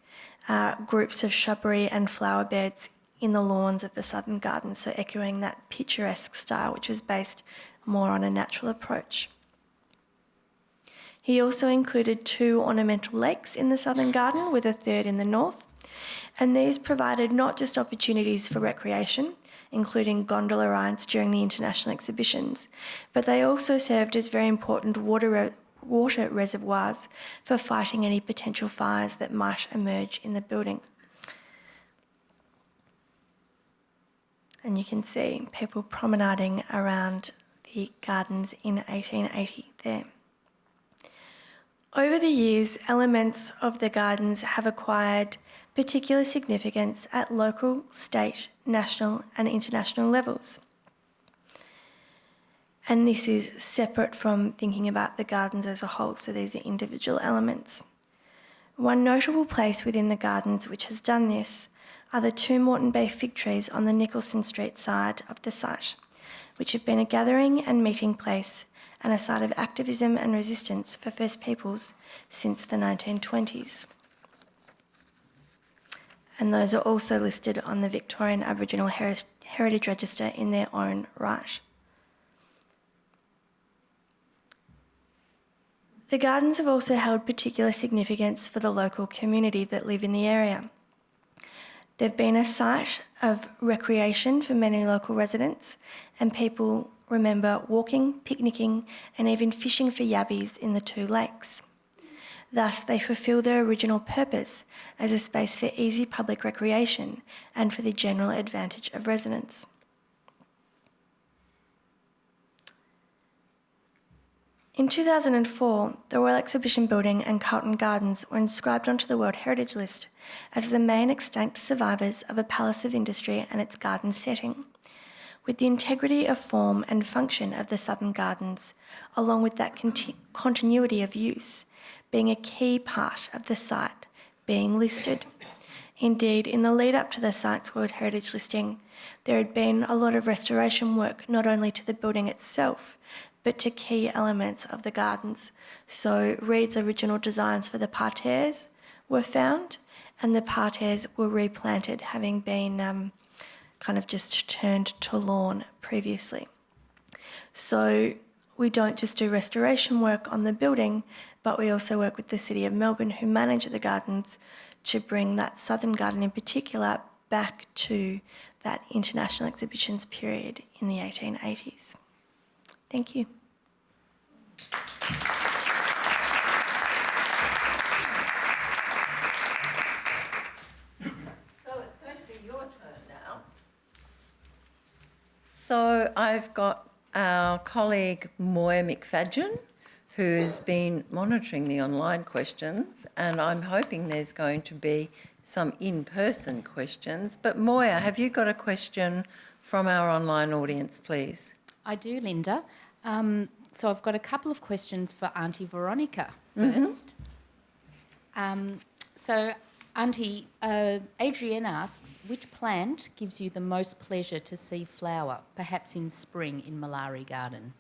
groups of shrubbery and flower beds in the lawns of the Southern Gardens, so echoing that picturesque style, which was based more on a natural approach. He also included 2 ornamental lakes in the Southern Garden, with a third in the north, and these provided not just opportunities for recreation, including gondola rides during the international exhibitions, but they also served as very important water reservoirs for fighting any potential fires that might emerge in the building. And you can see people promenading around the gardens in 1880 there. Over the years, elements of the gardens have acquired particular significance at local, state, national and international levels. And this is separate from thinking about the gardens as a whole, so these are individual elements. One notable place within the gardens which has done this are the 2 Moreton Bay fig trees on the Nicholson Street side of the site, which have been a gathering and meeting place and a site of activism and resistance for First Peoples since the 1920s. And those are also listed on the Victorian Aboriginal Heritage Register in their own right. The gardens have also held particular significance for the local community that live in the area. They've been a site of recreation for many local residents, and people remember walking, picnicking, and even fishing for yabbies in the 2 lakes. Thus, they fulfil their original purpose as a space for easy public recreation and for the general advantage of residents. In 2004, the Royal Exhibition Building and Carlton Gardens were inscribed onto the World Heritage List as the main extant survivors of a palace of industry and its garden setting, with the integrity of form and function of the Southern Gardens, along with that continuity of use, being a key part of the site being listed. Indeed, in the lead up to the site's World Heritage listing, there had been a lot of restoration work, not only to the building itself, but to key elements of the gardens. So Reed's original designs for the parterres were found, and the parterres were replanted, having been kind of just turned to lawn previously. So we don't just do restoration work on the building, but we also work with the City of Melbourne, who manage the gardens, to bring that Southern Garden in particular back to that international exhibitions period in the 1880s. Thank you. So it's going to be your turn now. So I've got our colleague Moya McFadgen, who's been monitoring the online questions, and I'm hoping there's going to be some in-person questions. But Moya, have you got a question from our online audience, please? I do, Linda. So I've got a couple of questions for Auntie Veronica first. So Auntie, Adrienne asks, which plant gives you the most pleasure to see flower, perhaps in spring in Malari Garden?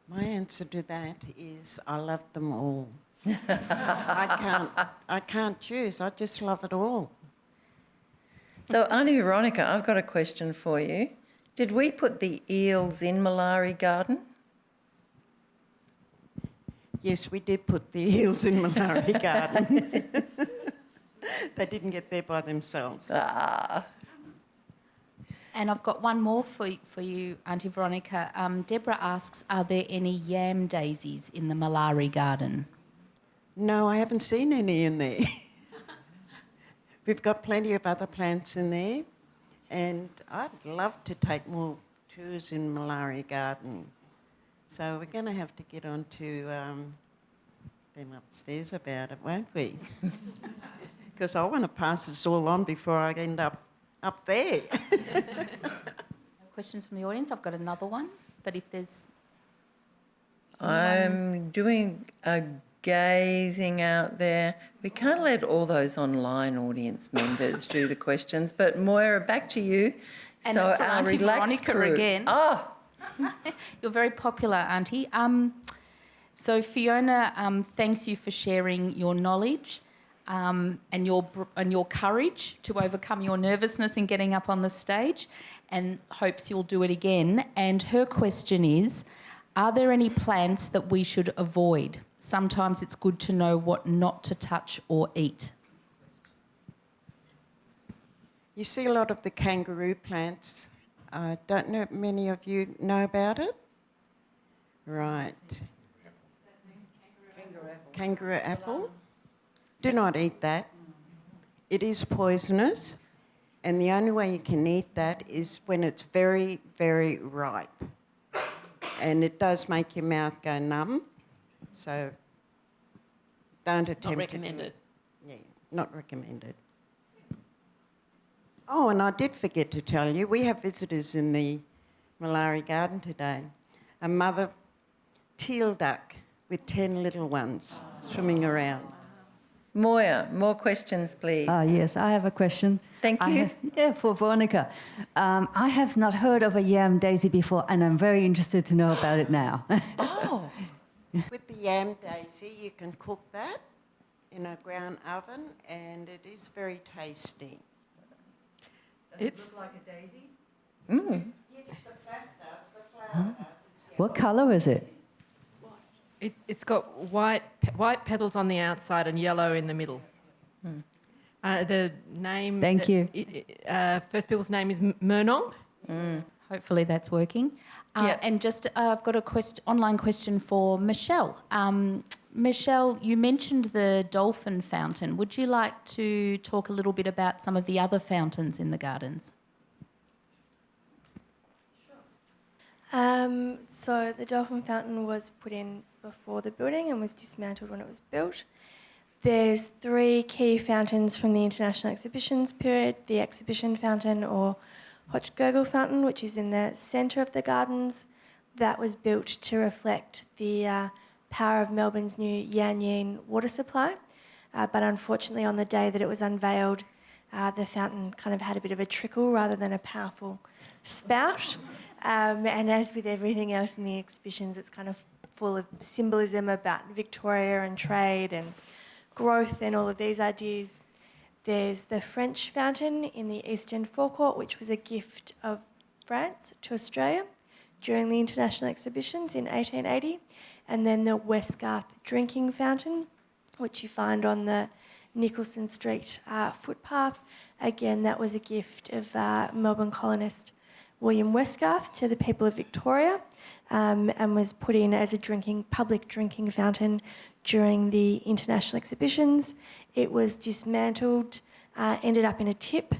My answer to that is I love them all. I can't choose. I just love it all. So Auntie Veronica, I've got a question for you. Did we put the eels in Malari Garden? Yes, we did put the eels in Malari Garden. They didn't get there by themselves. And I've got one more for you, Auntie Veronica. Deborah asks, are there any yam daisies in the Malari Garden? No, I haven't seen any in there. We've got plenty of other plants in there, and I'd love to take more tours in Malari Garden. So we're going to have to get on to them upstairs about it, won't we? Because I want to pass this all on before I end up there. Questions from the audience? I've got another one, but if there's... I'm doing a gazing out there. We can't let all those online audience members do the questions, but Moira, back to you. And so it's for our Auntie relaxed Veronica group. again. Oh, You're very popular, Auntie. So Fiona thanks you for sharing your knowledge. and your courage to overcome your nervousness in getting up on the stage, and hopes you'll do it again. And her question is, are there any plants that we should avoid? Sometimes it's good to know what not to touch or eat. You see a lot of the kangaroo plants. I don't know if many of you know about it. Right. Kangaroo apple. Do not eat that. It is poisonous, and the only way you can eat that is when it's very, very ripe. And it does make your mouth go numb, so don't attempt Not recommended. Yeah, not recommended. Oh, and I did forget to tell you, we have visitors in the Malaria Garden today. A mother teal duck with 10 little ones swimming around. Moya, more questions, please. Yes, I have a question. Thank you. For Veronica. I have not heard of a yam daisy before, and I'm very interested to know about it now. Oh, With the yam daisy, you can cook that in a ground oven, and it is very tasty. It's like a daisy? Yes, the plant does, the flower does. What colour is it? it's got white petals on the outside and yellow in the middle. The name. Thank you. First people's name is Murnong. Hopefully that's working. Yeah. And just I've got a online question for Michelle. Michelle, you mentioned the dolphin fountain. Would you like to talk a little bit about some of the other fountains in the gardens? So the dolphin fountain was put in before the building and was dismantled when it was built. There's 3 key fountains from the International Exhibitions period: the exhibition fountain, or Hochgurgel fountain, which is in the centre of the gardens. That was built to reflect the power of Melbourne's new Yan Yean water supply. But unfortunately, on the day that it was unveiled, the fountain kind of had a bit of a trickle rather than a powerful spout. And as with everything else in the exhibitions, it's kind of full of symbolism about Victoria and trade and growth and all of these ideas. There's the French fountain in the Eastern Forecourt, which was a gift of France to Australia during the international exhibitions in 1880. And then the Westgarth drinking fountain, which you find on the Nicholson Street footpath. Again, that was a gift of Melbourne colonist William Westgarth to the people of Victoria, and was put in as a public drinking fountain during the international exhibitions. It was dismantled, ended up in a tip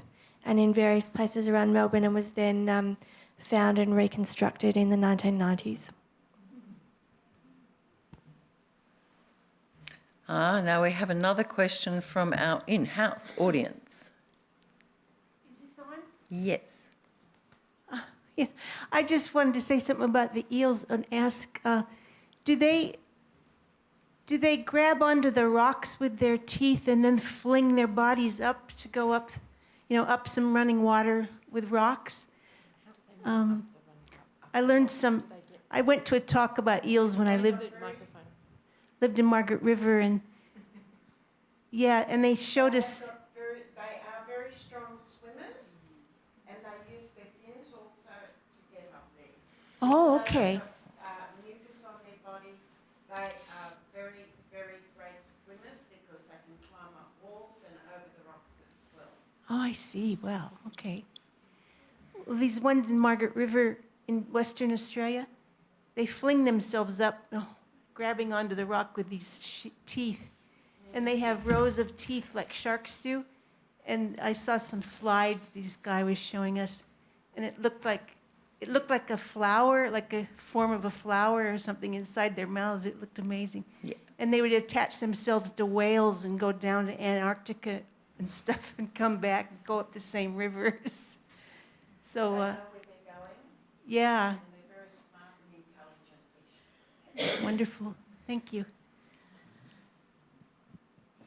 and in various places around Melbourne, and was then found and reconstructed in the 1990s. Now we have another question from our in-house audience. Is this on? Yes. Yeah. I just wanted to say something about the eels and ask, do they grab onto the rocks with their teeth and then fling their bodies up to go up, up some running water with rocks? I went to a talk about eels when I lived in Margaret River, and they showed us. They are very strong swimmers, and they use their fins also to get up there. Oh, okay. Mucus on their body. They are very, very great swimmers because they can climb up walls and over the rocks as well. Oh, I see. Wow. Okay. Well, these ones in Margaret River in Western Australia, they fling themselves up, grabbing onto the rock with these teeth. And they have rows of teeth like sharks do. And I saw some slides this guy was showing us, and it looked like a flower, like a form of a flower or something inside their mouths. It looked amazing. Yeah. And they would attach themselves to whales and go down to Antarctica and stuff and come back and go up the same rivers. So, They know where they're going, yeah, and they're very smart and intelligent fish. it's wonderful. Thank you.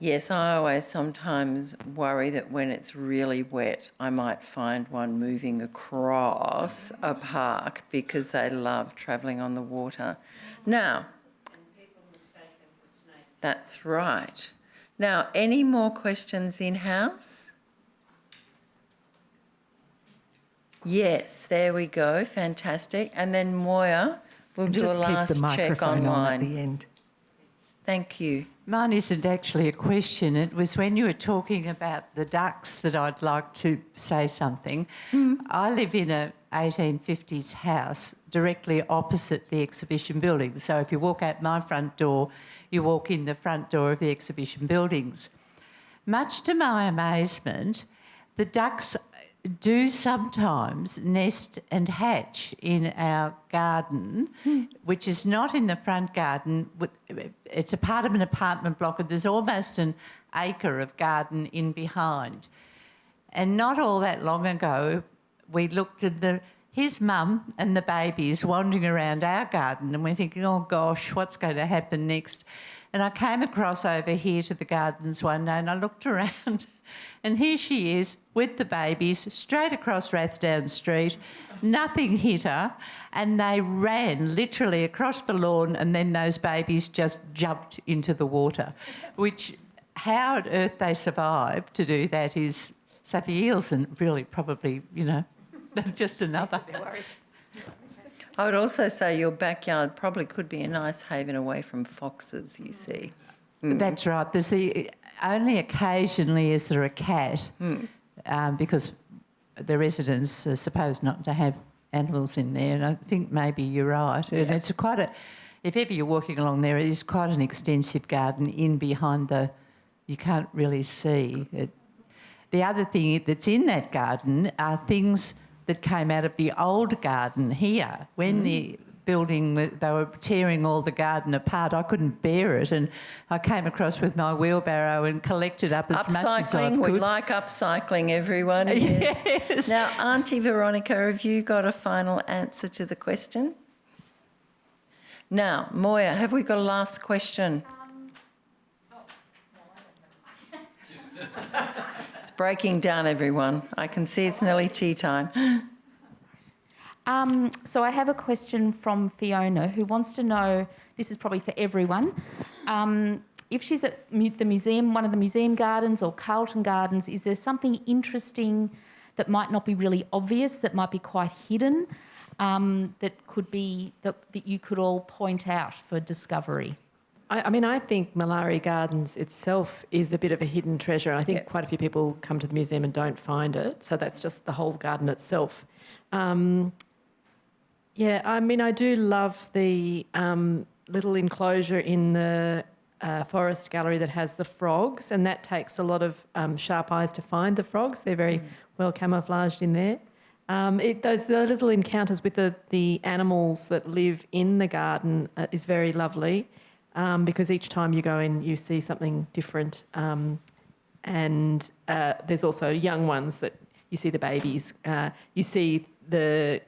Yes, I always sometimes worry that when it's really wet, I might find one moving across a park because they love travelling on the water. Now, And people mistake them for snakes. that's right. Now, any more questions in-house? Yes, there we go. Fantastic. And then Moya will do a Just keep last the check microphone on at online. the end. Thank you. Mine isn't actually a question. It was when you were talking about the ducks that I'd like to say something. I live in a 1850s house directly opposite the exhibition building. So if you walk out my front door, you walk in the front door of the exhibition buildings. Much to my amazement, the ducks do sometimes nest and hatch in our garden, which is not in the front garden. It's a part of an apartment block and there's almost an acre of garden in behind. And not all that long ago, we looked at his mum and the babies wandering around our garden and we're thinking, oh gosh, what's going to happen next? And I came across over here to the gardens one day and I looked around and here she is with the babies straight across Rathdown Street. Nothing hit her and they ran literally across the lawn and then those babies just jumped into the water, which how on earth they survived to do that is... So the eels and really probably, just another... I would also say your backyard probably could be a nice haven away from foxes, you see. That's right. There's only occasionally is there a cat because the residents are supposed not to have animals in there, and I think maybe you're right. Yeah. And it's if ever you're walking along there, it is quite an extensive garden in behind you can't really see it. The other thing that's in that garden are things that came out of the old garden here. When the building, they were tearing all the garden apart, I couldn't bear it and I came across with my wheelbarrow and collected up as much as I could. Upcycling, we like upcycling, everyone. Yes. Yes. Now, Auntie Veronica, have you got a final answer to the question? Now, Moya, have we got a last question? It's breaking down, everyone. I can see it's nearly tea time. So I have a question from Fiona who wants to know, this is probably for everyone, if she's at the museum, one of the museum gardens or Carlton Gardens, is there something interesting that might not be really obvious, that might be quite hidden, that you could all point out for discovery? I think Malari Gardens itself is a bit of a hidden treasure. I think quite a few people come to the museum and don't find it, so that's just the whole garden itself. I do love the little enclosure in the forest gallery that has the frogs, and that takes a lot of sharp eyes to find the frogs. They're very well camouflaged in there. The little encounters with the animals that live in the garden is very lovely, because each time you go in you see something different, and there's also young ones that you see the babies, you see the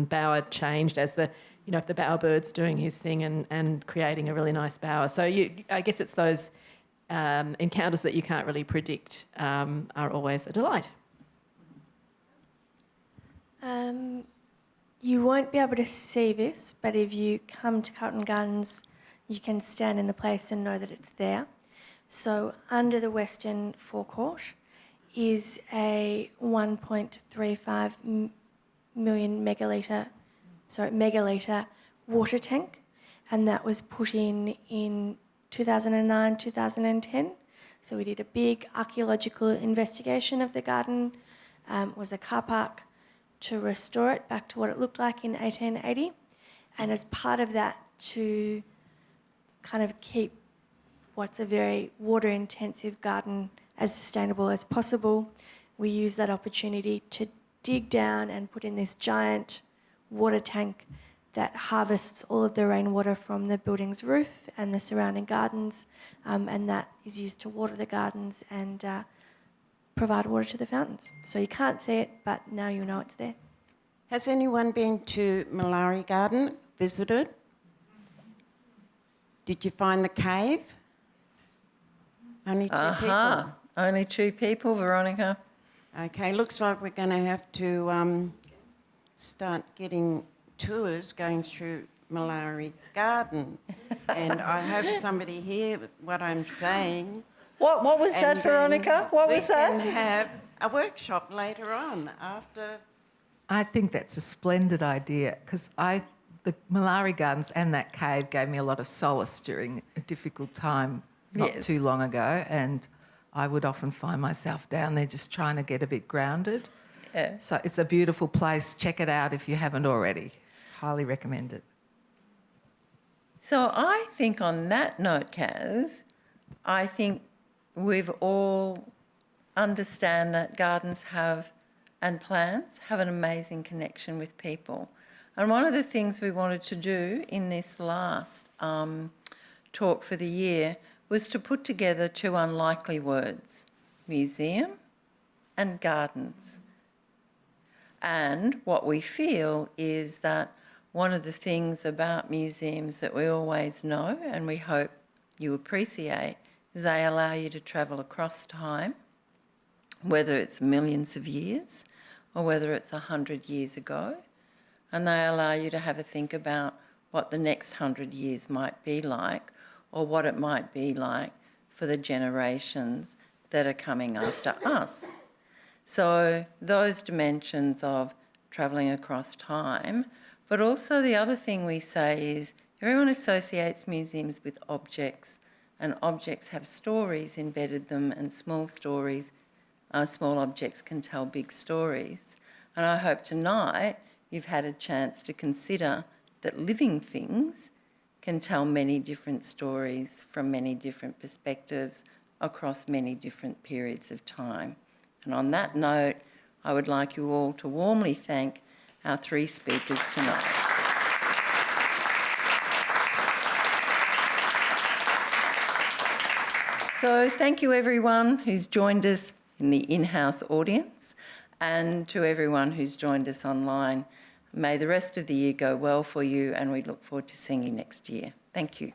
bower changed as the bowerbird's doing his thing and creating a really nice bower. So I guess it's those encounters that you can't really predict are always a delight. You won't be able to see this, but if you come to Carlton Gardens, you can stand in the place and know that it's there. So under the western forecourt is a 1.35 million megalitre water tank, and that was put in 2009, 2010. So we did a big archaeological investigation of the garden. Was a car park to restore it back to what it looked like in 1880, and as part of that, to kind of keep what's a very water-intensive garden as sustainable as possible, we use that opportunity to dig down and put in this giant water tank that harvests all of the rainwater from the building's roof and the surrounding gardens, and that is used to water the gardens and provide water to the fountains. So you can't see it, but now you know it's there. Has anyone been to Malari Garden, visited? Did you find the cave? Only two people? Only 2 people, Veronica. Okay, looks like we're going to have to start getting tours going through Malari Garden. And I hope somebody hear what I'm saying. What was that, And Veronica? then What we was that? can have a workshop later on after. I think that's a splendid idea because the Malari Gardens and that cave gave me a lot of solace during a difficult time not Yes. too long ago, and I would often find myself down there just trying to get a bit grounded. Yeah. So it's a beautiful place. Check it out if you haven't already. Highly recommend it. So I think on that note, Kaz, I think we've all understand that gardens and plants have an amazing connection with people. And one of the things we wanted to do in this last talk for the year was to put together two unlikely words, museum and gardens. And what we feel is that one of the things about museums that we always know and we hope you appreciate is they allow you to travel across time, whether it's millions of years or whether it's 100 years ago, and they allow you to have a think about what the next 100 years might be like or what it might be like for the generations that are coming after us. So those dimensions of travelling across time, but also the other thing we say is everyone associates museums with objects, and objects have stories embedded them, and small objects can tell big stories. And I hope tonight you've had a chance to consider that living things can tell many different stories from many different perspectives across many different periods of time. And on that note, I would like you all to warmly thank our three speakers tonight. So thank you everyone who's joined us in the in-house audience and to everyone who's joined us online. May the rest of the year go well for you and we look forward to seeing you next year. Thank you.